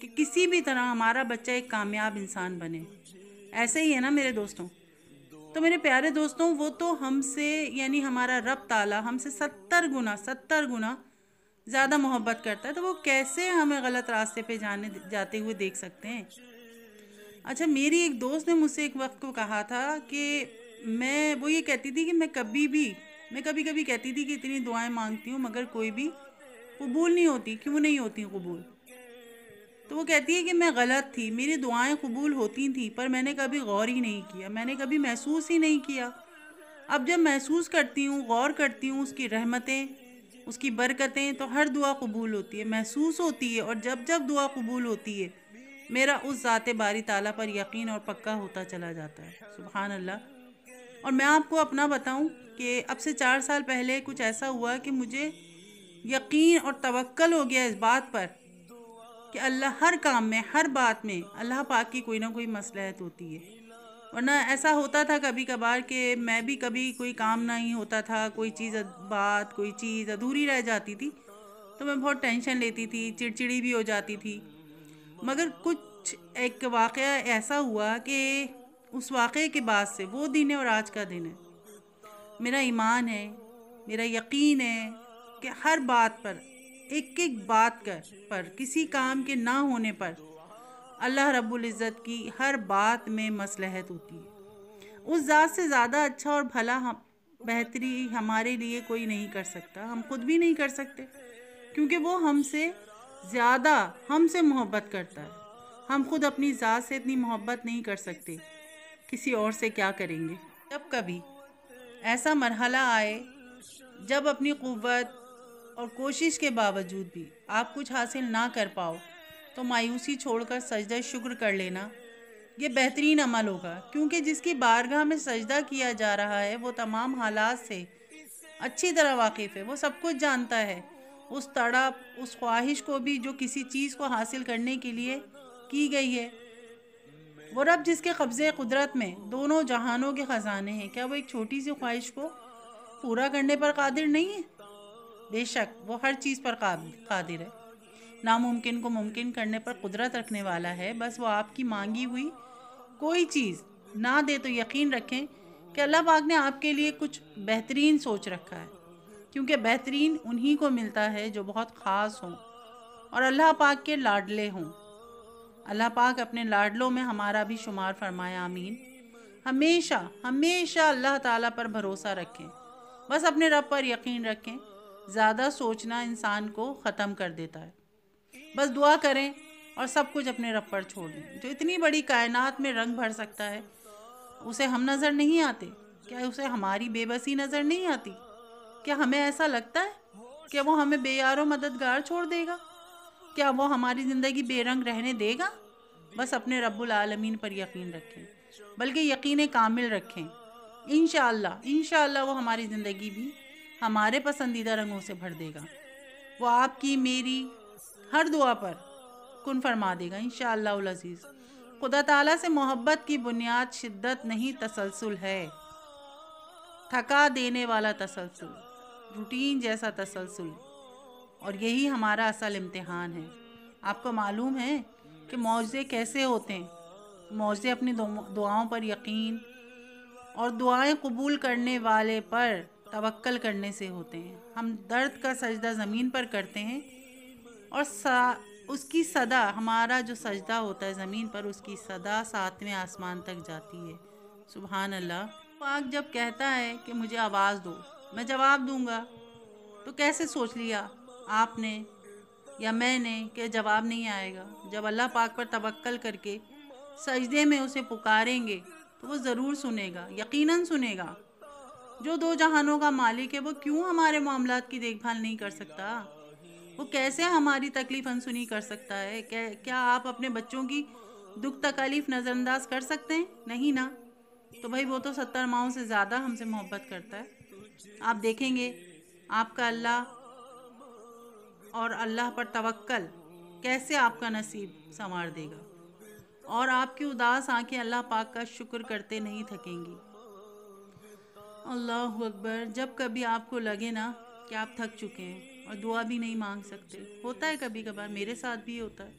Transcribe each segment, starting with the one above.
کہ کسی بھی طرح ہمارا بچہ ایک کامیاب انسان بنے. ایسے ہی ہے نا میرے دوستوں. تو میرے پیارے دوستوں، وہ تو ہم سے یعنی ہمارا رب تعالیٰ ہم سے 70 گنا زیادہ محبت کرتا ہے، تو وہ کیسے ہمیں غلط راستے پہ جاتے ہوئے دیکھ سکتے ہیں؟ اچھا، میری ایک دوست نے مجھ سے ایک وقت کو کہا تھا کہ وہ یہ کہتی تھی کہ میں کبھی کبھی کہتی تھی کہ اتنی دعائیں مانگتی ہوں مگر کوئی بھی قبول نہیں ہوتی. کیوں نہیں ہوتی قبول؟ تو وہ کہتی ہے کہ میں غلط تھی، میری دعائیں قبول ہوتی تھیں پر میں نے کبھی غور ہی نہیں کیا، میں نے کبھی محسوس ہی نہیں کیا. اب جب محسوس کرتی ہوں، غور کرتی ہوں، اس کی رحمتیں، اس کی برکتیں، تو ہر دعا قبول ہوتی ہے، محسوس ہوتی ہے. اور جب دعا قبول ہوتی ہے میرا اس ذات باری تعالیٰ پر یقین اور پکا ہوتا چلا جاتا ہے. سبحان اللہ. اور میں آپ کو اپنا بتاؤں کہ اب سے 4 سال پہلے کچھ ایسا ہوا کہ مجھے یقین اور توکل ہو گیا اس بات پر کہ اللہ ہر کام میں، ہر بات میں اللہ پاک کی کوئی نہ کوئی مصلحت ہوتی ہے. ورنہ ایسا ہوتا تھا کبھی کبھار کہ میں بھی کبھی کوئی کام نہیں ہوتا تھا، کوئی چیز ادھوری رہ جاتی تھی تو میں بہت ٹینشن لیتی تھی، چڑچڑی بھی ہو جاتی تھی. مگر کچھ ایک واقعہ ایسا ہوا کہ اس واقعے کے بعد سے وہ دن ہے اور آج کا دن ہے، میرا ایمان ہے، میرا یقین ہے کہ ہر بات پر، ایک بات پر، کسی کام کے نہ ہونے پر اللہ رب العزت کی ہر بات میں مصلحت ہوتی ہے. اس ذات سے زیادہ اچھا اور بھلا بہتری ہمارے لیے کوئی نہیں کر سکتا، ہم خود بھی نہیں کر سکتے، کیونکہ وہ ہم سے زیادہ ہم سے محبت کرتا ہے. ہم خود اپنی ذات سے اتنی محبت نہیں کر سکتے، کسی اور سے کیا کریں گے؟ جب کبھی ایسا مرحلہ آئے جب اپنی قوت اور کوشش کے باوجود بھی آپ کچھ حاصل نہ کر پاؤ تو مایوسی چھوڑ کر سجدہ شکر کر لینا، یہ بہترین عمل ہوگا. کیونکہ جس کی بارگاہ میں سجدہ کیا جا رہا ہے وہ تمام حالات سے اچھی طرح واقف ہے، وہ سب کچھ جانتا ہے، اس تڑپ، اس خواہش کو بھی جو کسی چیز کو حاصل کرنے کے لیے کی گئی ہے. وہ رب جس کے قبضے قدرت میں دونوں جہانوں کے خزانے ہیں، کیا وہ ایک چھوٹی سی خواہش کو پورا کرنے پر قادر نہیں ہے؟ بے شک وہ ہر چیز پر قادر ہے، ناممکن کو ممکن کرنے پر قدرت رکھنے والا ہے. بس وہ آپ کی مانگی ہوئی کوئی چیز نہ دے تو یقین رکھیں کہ اللہ پاک نے آپ کے لیے کچھ بہترین سوچ رکھا ہے، کیونکہ بہترین انہی کو ملتا ہے جو بہت خاص ہوں اور اللہ پاک کے لاڈلے ہوں. اللہ پاک اپنے لاڈلوں میں ہمارا بھی شمار فرمائے، آمین. ہمیشہ اللہ تعالیٰ پر بھروسہ رکھیں، بس اپنے رب پر یقین رکھیں. زیادہ سوچنا انسان کو ختم کر دیتا ہے. بس دعا کریں اور سب کچھ اپنے رب پر چھوڑ دیں. جو اتنی بڑی کائنات میں رنگ بھر سکتا ہے، اسے ہم نظر نہیں آتے؟ کیا اسے ہماری بے بسی نظر نہیں آتی؟ کیا ہمیں ایسا لگتا ہے کہ وہ ہمیں بے یار و مددگار چھوڑ دے گا؟ کیا وہ ہماری زندگی بے رنگ رہنے دے گا؟ بس اپنے رب العالمین پر یقین رکھیں، بلکہ یقین کامل رکھیں. انشاءاللہ وہ ہماری زندگی بھی ہمارے پسندیدہ رنگوں سے بھر دے گا. وہ آپ کی میری ہر دعا پر کن فرما دے گا انشاءاللہ العزیز. خدا تعالیٰ سے محبت کی بنیاد شدت نہیں، تسلسل ہے. تھکا دینے والا تسلسل، روٹین جیسا تسلسل، اور یہی ہمارا اصل امتحان ہے. آپ کو معلوم ہے کہ معجزے کیسے ہوتے ہیں؟ معجزے اپنی دعاؤں پر یقین اور دعائیں قبول کرنے والے پر توکل کرنے سے ہوتے ہیں. ہم درد کا سجدہ زمین پر کرتے ہیں اور اس کی صدا، ہمارا جو سجدہ ہوتا ہے زمین پر، اس کی صدا 7ویں آسمان تک جاتی ہے. سبحان اللہ. پاک جب کہتا ہے کہ مجھے آواز دو میں جواب دوں گا، تو کیسے سوچ لیا آپ نے یا میں نے کہ جواب نہیں آئے گا؟ جب اللہ پاک پر توکل کر کے سجدے میں اسے پکاریں گے تو وہ ضرور سنے گا، یقیناً سنے گا. جو 2 جہانوں کا مالک ہے وہ کیوں ہمارے معاملات کی دیکھ بھال نہیں کر سکتا؟ وہ کیسے ہماری تکلیف انسنی کر سکتا ہے؟ کیا آپ اپنے بچوں کی دکھ تکالیف نظر انداز کر سکتے ہیں؟ نہیں نا. تو بھائی وہ تو 70 ماؤں سے زیادہ ہم سے محبت کرتا ہے. آپ دیکھیں گے آپ کا اللہ اور اللہ پر توکل کیسے آپ کا نصیب سنوار دے گا، اور آپ کی اداس آنکھیں اللہ پاک کا شکر کرتے نہیں تھکیں گی. اللہ اکبر. جب کبھی آپ کو لگے نا کہ آپ تھک چکے ہیں اور دعا بھی نہیں مانگ سکتے، ہوتا ہے کبھی کبھار، میرے ساتھ بھی ہوتا ہے،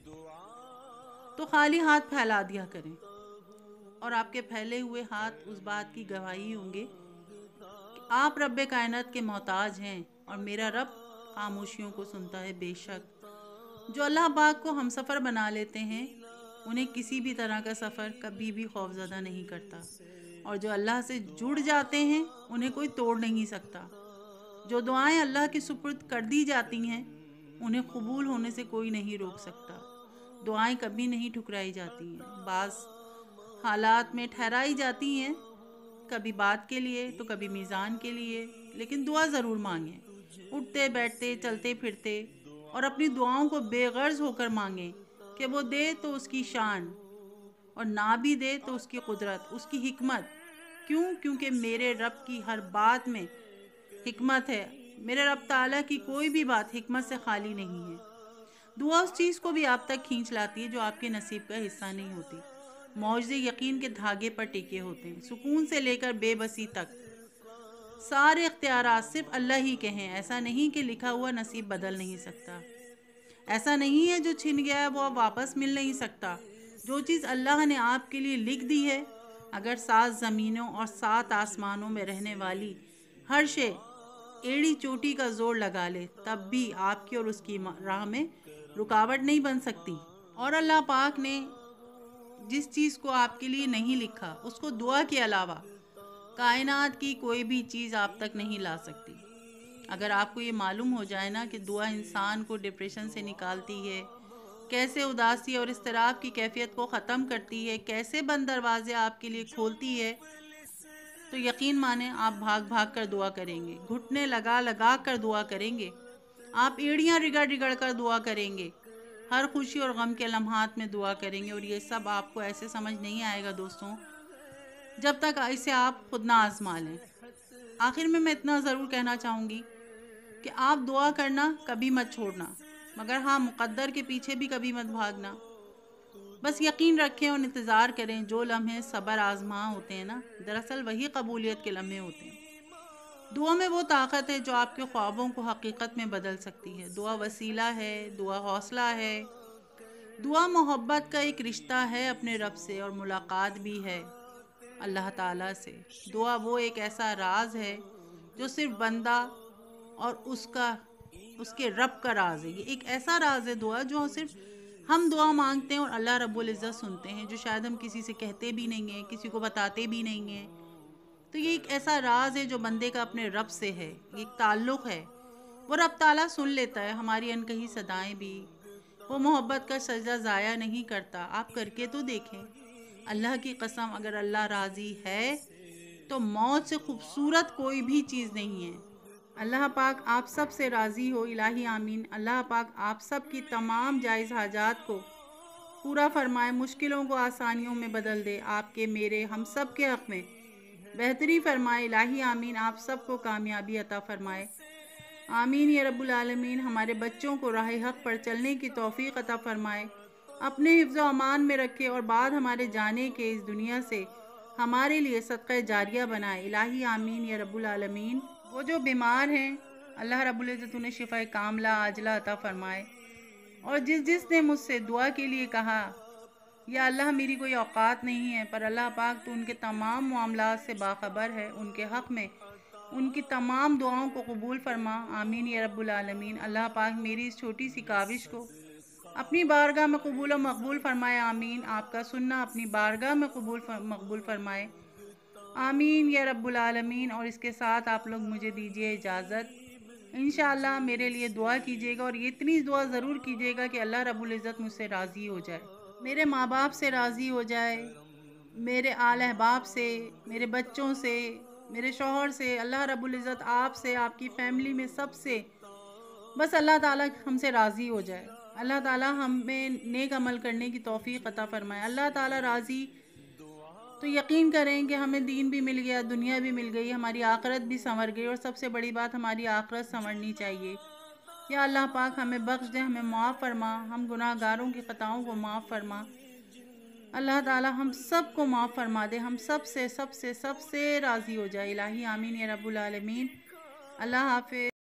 تو خالی ہاتھ پھیلا دیا کریں، اور آپ کے پھیلے ہوئے ہاتھ اس بات کی گواہی ہوں گے کہ آپ رب کائنات کے محتاج ہیں، اور میرا رب خاموشیوں کو سنتا ہے۔ بے شک جو اللہ پاک کو ہم سفر بنا لیتے ہیں، انہیں کسی بھی طرح کا سفر کبھی بھی خوفزدہ نہیں کرتا، اور جو اللہ سے جڑ جاتے ہیں انہیں کوئی توڑ نہیں سکتا۔ جو دعائیں اللہ کی سپرد کر دی جاتی ہیں انہیں قبول ہونے سے کوئی نہیں روک سکتا۔ دعائیں کبھی نہیں ٹھکرائی جاتی ہیں، بعض حالات میں ٹھہرائی جاتی ہیں، کبھی بات کے لیے تو کبھی میزان کے لیے، لیکن دعا ضرور مانگیں، اٹھتے بیٹھتے چلتے پھرتے، اور اپنی دعاؤں کو بے غرض ہو کر مانگیں کہ وہ دے تو اس کی شان، اور نہ بھی دے تو اس کی قدرت، اس کی حکمت۔ کیونکہ میرے رب کی ہر بات میں حکمت ہے، میرے رب تعالیٰ کی کوئی بھی بات حکمت سے خالی نہیں ہے۔ دعا اس چیز کو بھی آپ تک کھینچ لاتی ہے جو آپ کے نصیب کا حصہ نہیں ہوتی۔ معجزے یقین کے دھاگے پر ٹکے ہوتے ہیں، سکون سے لے کر بے بسی تک۔ سارے اختیارات صرف اللہ ہی کے ہیں۔ ایسا نہیں کہ لکھا ہوا نصیب بدل نہیں سکتا، ایسا نہیں ہے جو چھن گیا ہے وہ اب واپس مل نہیں سکتا۔ جو چیز اللہ نے آپ کے لیے لکھ دی ہے، اگر 7 زمینوں اور 7 آسمانوں میں رہنے والی ہر شے ایڑی چوٹی کا زور لگا لے، تب بھی آپ کی اور اس کی راہ میں رکاوٹ نہیں بن سکتی۔ اور اللہ پاک نے جس چیز کو آپ کے لیے نہیں لکھا، اس کو دعا کے علاوہ کائنات کی کوئی بھی چیز آپ تک نہیں لا سکتی۔ اگر آپ کو یہ معلوم ہو جائے نا کہ دعا انسان کو ڈپریشن سے نکالتی ہے، کیسے اداسی اور اضطراب کی کیفیت کو ختم کرتی ہے، کیسے بند دروازے آپ کے لیے کھولتی ہے، تو یقین مانیں آپ بھاگ بھاگ کر دعا کریں گے، گھٹنے لگا لگا کر دعا کریں گے، آپ ایڑیاں رگڑ رگڑ کر دعا کریں گے، ہر خوشی اور غم کے لمحات میں دعا کریں گے۔ اور یہ سب آپ کو ایسے سمجھ نہیں آئے گا دوستوں جب تک اسے آپ خود نہ آزما لیں۔ آخر میں اتنا ضرور کہنا چاہوں گی کہ آپ دعا کرنا کبھی مت چھوڑنا، مگر ہاں مقدر کے پیچھے بھی کبھی مت بھاگنا۔ بس یقین رکھیں اور انتظار کریں۔ جو لمحے صبر آزما ہوتے ہیں نا، دراصل وہی قبولیت کے لمحے ہوتے ہیں۔ دعا میں وہ طاقت ہے جو آپ کے خوابوں کو حقیقت میں بدل سکتی ہے۔ دعا وسیلہ ہے، دعا حوصلہ ہے، دعا محبت کا ایک رشتہ ہے اپنے رب سے، اور ملاقات بھی ہے اللہ تعالیٰ سے۔ دعا وہ ایک ایسا راز ہے جو صرف بندہ اور اس کے رب کا راز ہے۔ یہ ایک ایسا راز ہے دعا جو صرف ہم دعا مانگتے ہیں اور اللہ رب العزت سنتے ہیں، جو شاید ہم کسی سے کہتے بھی نہیں ہیں، کسی کو بتاتے بھی نہیں ہیں۔ تو یہ ایک ایسا راز ہے جو بندے کا اپنے رب سے ہے، یہ ایک تعلق ہے۔ وہ رب تعالیٰ سن لیتا ہے ہماری انکہی صدائیں بھی، وہ محبت کا سجدہ ضائع نہیں کرتا۔ آپ کر کے تو دیکھیں، اللہ کی قسم اگر اللہ راضی ہے تو موت سے خوبصورت کوئی بھی چیز نہیں ہے۔ اللہ پاک آپ سب سے راضی ہو، الہی آمین۔ اللہ پاک آپ سب کی تمام جائز حاجات کو پورا فرمائے، مشکلوں کو آسانیوں میں بدل دے، آپ کے میرے ہم سب کے حق میں بہتری فرمائے، الہی آمین۔ آپ سب کو کامیابی عطا فرمائے، آمین یا رب العالمین۔ ہمارے بچوں کو راہ حق پر چلنے کی توفیق عطا فرمائے، اپنے حفظ و امان میں رکھے، اور بعد ہمارے جانے کے اس دنیا سے ہمارے لیے صدقہ جاریہ بنائے، الہی آمین یا رب العالمین۔ وہ جو بیمار ہیں اللہ رب العزت انہیں شفا کاملہ عاجلہ عطا فرمائے، اور جس نے مجھ سے دعا کے لیے کہا یا اللہ میری کوئی اوقات نہیں ہے، پر اللہ پاک تو ان کے تمام معاملات سے باخبر ہے، ان کے حق میں ان کی تمام دعاؤں کو قبول فرما، آمین یا رب العالمین۔ اللہ پاک میری اس چھوٹی سی کاوش کو اپنی بارگاہ میں قبول و مقبول فرمائے، آمین۔ آپ کا سننا اپنی بارگاہ میں مقبول فرمائے، آمین یا رب العالمین۔ اور اس کے ساتھ آپ لوگ مجھے دیجیے اجازت، انشاءاللہ میرے لیے دعا کیجیے گا، اور یہ اتنی دعا ضرور کیجیے گا کہ اللہ رب العزت مجھ سے راضی ہو جائے، میرے ماں باپ سے راضی ہو جائے، میرے آل احباب سے، میرے بچوں سے، میرے شوہر سے، اللہ رب العزت آپ سے، آپ کی فیملی میں سب سے، بس اللہ تعالیٰ ہم سے راضی ہو جائے۔ اللہ تعالیٰ ہمیں نیک عمل کرنے کی توفیق عطا فرمائے۔ اللہ تعالیٰ راضی تو یقین کریں کہ ہمیں دین بھی مل گیا، دنیا بھی مل گئی، ہماری آخرت بھی سنور گئی، اور سب سے بڑی بات ہماری آخرت سنورنی چاہیے۔ یا اللہ پاک ہمیں بخش دے، ہمیں معاف فرما، ہم گناہ گاروں کی خطاؤں کو معاف فرما۔ اللہ تعالیٰ ہم سب کو معاف فرما دے، ہم سب سے راضی ہو جائے، الہی آمین یا رب العالمین۔ اللہ حافظ۔